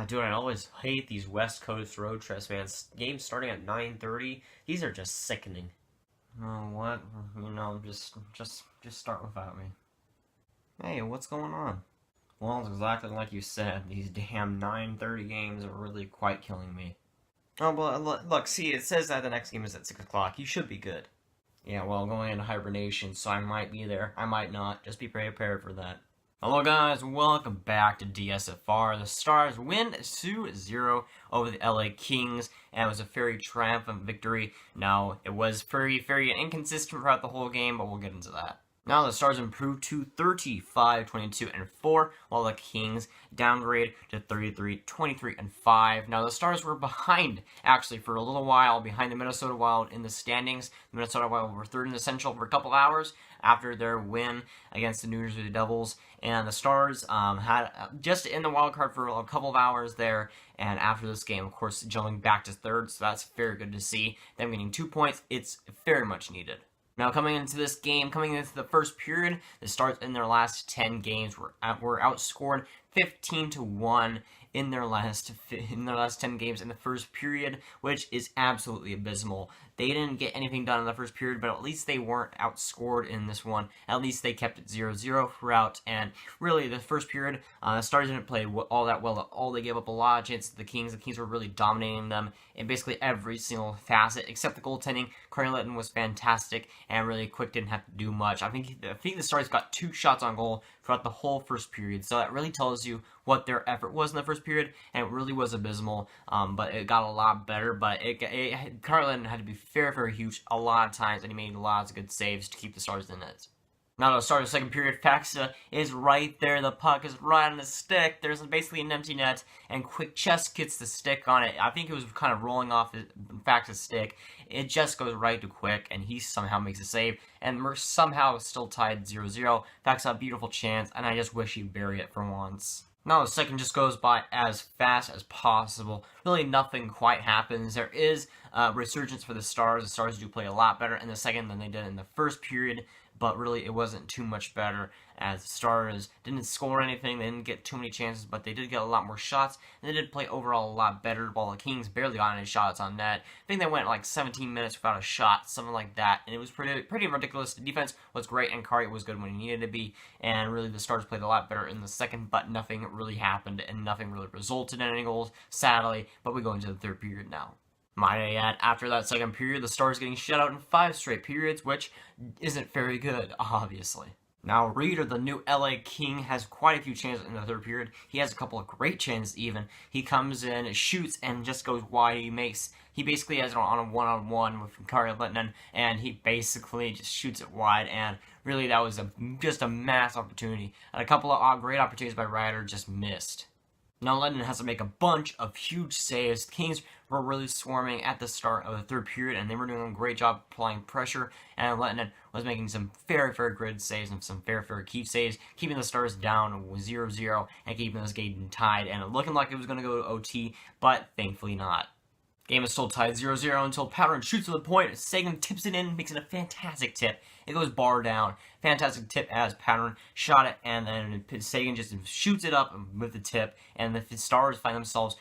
Dude, I always hate these West Coast road trips, man. Games starting at 9:30. These are just sickening. Oh, what? Just start without me. Hey, what's going on? Well, it's exactly like you said. These damn 9:30 games are really quite killing me. Oh, but look, see, it says that the next game is at 6 o'clock. You should be good. Yeah, well, I'm going into hibernation, so I might be there. I might not. Just be prepared for that. Hello, guys. Welcome back to DSFR. The Stars win 2-0 over the LA Kings, and it was a very triumphant victory. Now, it was very inconsistent throughout the whole game, but we'll get into that. Now the Stars improved to 35, 22, and 4, while the Kings downgrade to 33, 23, and 5. Now the Stars were behind, actually, for a little while, behind the Minnesota Wild in the standings. The Minnesota Wild were third in the Central for a couple hours after their win against the New Jersey Devils, and the Stars had just in the wild card for a couple of hours there, and after this game, of course, jumping back to third, so that's very good to see. Them getting 2 points, it's very much needed. Now, coming into this game, coming into the first period, the Stars in their last 10 games were outscored 15-1 in their last 10 games in the first period, which is absolutely abysmal. They didn't get anything done in the first period, but at least they weren't outscored in this one. At least they kept it 0-0 throughout, and really, the first period, the Stars didn't play all that well at all. They gave up a lot of chances to the Kings. The Kings were really dominating them in basically every single facet, except the goaltending. Corey Litton was fantastic, and really Quick didn't have to do much. I think the Stars got 2 shots on goal throughout the whole first period, so that really tells you what their effort was in the first period, and it really was abysmal, but it got a lot better, but Corey Litton had to be very huge a lot of times, and he made lots of good saves to keep the Stars in it. Now to start the second period, Faxa is right there. The puck is right on the stick. There's basically an empty net, and Quick just gets the stick on it. I think it was kind of rolling off Faxa's stick. It just goes right to Quick, and he somehow makes a save, and we're somehow still tied 0-0. Faxa, a beautiful chance, and I just wish he'd bury it for once. Now the second just goes by as fast as possible. Really nothing quite happens. There is resurgence for the Stars. The Stars do play a lot better in the second than they did in the first period, but really it wasn't too much better as the Stars didn't score anything. They didn't get too many chances, but they did get a lot more shots, and they did play overall a lot better, while the Kings barely got any shots on net. I think they went like 17 minutes without a shot, something like that, and it was pretty ridiculous. The defense was great, and Kari was good when he needed to be, and really the Stars played a lot better in the second, but nothing really happened, and nothing really resulted in any goals, sadly, but we go into the third period now. Might I add, after that second period, the Stars getting shut out in 5 straight periods, which isn't very good, obviously. Now, Reeder, the new LA King, has quite a few chances in the third period. He has a couple of great chances, even. He comes in, shoots, and just goes wide. He basically has it on a one-on-one with Kari Litton, and he basically just shoots it wide, and really that was just a mass opportunity. And a couple of great opportunities by Ryder just missed. Now Lennon has to make a bunch of huge saves. The Kings were really swarming at the start of the third period, and they were doing a great job applying pressure, and Lennon was making some very good saves and some very key saves, keeping the Stars down 0-0 and keeping this game tied, and looking like it was going to go to OT, but thankfully not. Game is still tied 0-0 until Patterson shoots to the point. Sagan tips it in, makes it a fantastic tip. It goes bar down. Fantastic tip as Patterson shot it, and then Sagan just shoots it up with the tip, and the Stars find themselves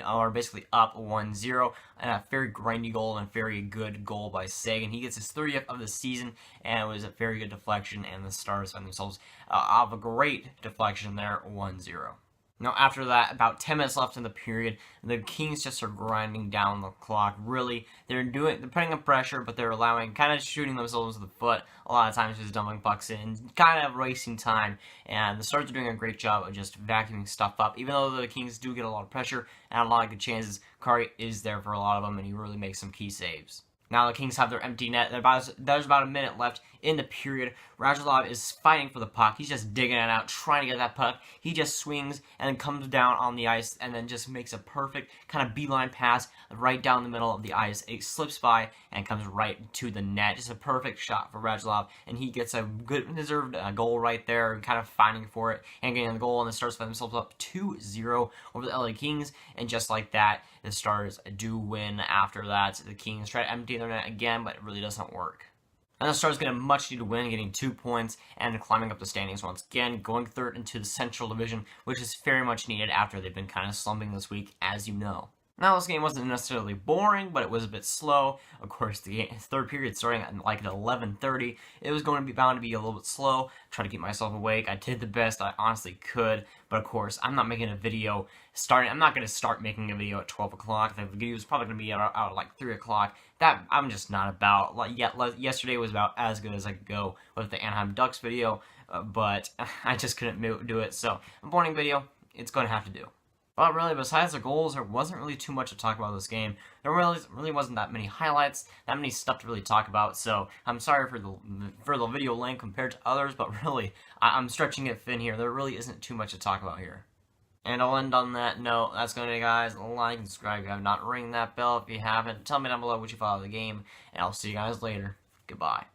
are basically up 1-0, and a very grindy goal and very good goal by Sagan. He gets his 30th of the season, and it was a very good deflection, and the Stars find themselves off a great deflection there, 1-0. Now, after that, about 10 minutes left in the period, the Kings just are grinding down the clock. Really, they're putting up pressure, but they're kind of shooting themselves in the foot. A lot of times, just dumping pucks in, kind of wasting time. And the Stars are doing a great job of just vacuuming stuff up. Even though the Kings do get a lot of pressure and a lot of good chances, Kari is there for a lot of them, and he really makes some key saves. Now the Kings have their empty net. There's about a minute left in the period. Radulov is fighting for the puck. He's just digging it out, trying to get that puck. He just swings and then comes down on the ice and then just makes a perfect kind of beeline pass right down the middle of the ice. It slips by and comes right to the net. Just a perfect shot for Radulov, and he gets a good deserved goal right there, kind of fighting for it and getting the goal, and the Stars find themselves up 2-0 over the LA Kings, and just like that, the Stars do win after that. The Kings try to empty their net again, but it really doesn't work. And the Stars get a much-needed win, getting 2 points and climbing up the standings once again, going third into the Central Division, which is very much needed after they've been kind of slumping this week, as you know. Now, this game wasn't necessarily boring, but it was a bit slow. Of course, the third period starting at like at 11:30, it was going to be bound to be a little bit slow. Try to keep myself awake. I did the best I honestly could, but of course, I'm not making a video starting. I'm not going to start making a video at 12 o'clock. The video is probably going to be out at like 3 o'clock. That I'm just not about. Like, yesterday was about as good as I could go with the Anaheim Ducks video, but I just couldn't do it. So, a morning video, it's going to have to do. But really, besides the goals, there wasn't really too much to talk about this game. There really wasn't that many highlights, that many stuff to really talk about, so I'm sorry for the video length compared to others, but really, I'm stretching it thin here. There really isn't too much to talk about here. And I'll end on that note. That's going to be, guys. Like and subscribe if you have not, ring that bell if you haven't. Tell me down below what you thought of the game, and I'll see you guys later. Goodbye.